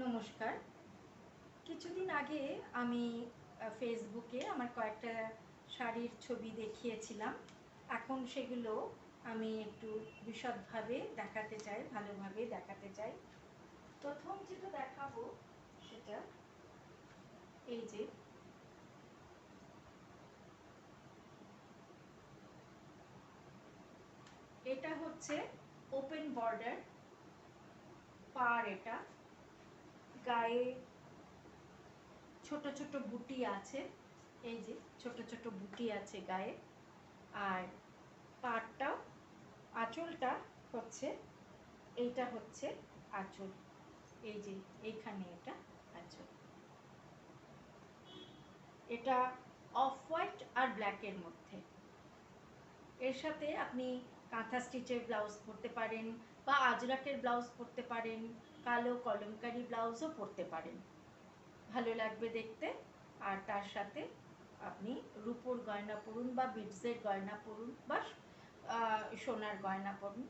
নমস্কার। কিছুদিন আগে আমি ফেসবুকে আমার কয়েকটা শাড়ির ছবি দেখিয়েছিলাম। এখন সেগুলো আমি একটু বিশদভাবে দেখাতে চাই, ভালোভাবে দেখাতে চাই। প্রথম যেটা দেখাবো সেটা এই যে, এটা হচ্ছে ওপেন বর্ডার পাড়। এটা গায়ে ছোট ছোট বুটি আছে, এই যে ছোট ছোট বুটি আছে গায়ে। আর পাড়টাও, আঁচলটা হচ্ছে, এইটা হচ্ছে আঁচল, এই যে এইখানে এটা আঁচল। এটা অফ হোয়াইট আর ব্ল্যাকের মধ্যে। এর সাথে আপনি কাঁথা স্টিচের ব্লাউজ পরতে পারেন বা আজরাকের ব্লাউজ পরতে পারেন, কালো কলমকারি ব্লাউজও পরতে পারেন, ভালো লাগবে দেখতে। আর তার সাথে আপনি রূপোর গয়না পরুন বা বিডসের গয়না পরুন বা সোনার গয়না পরুন।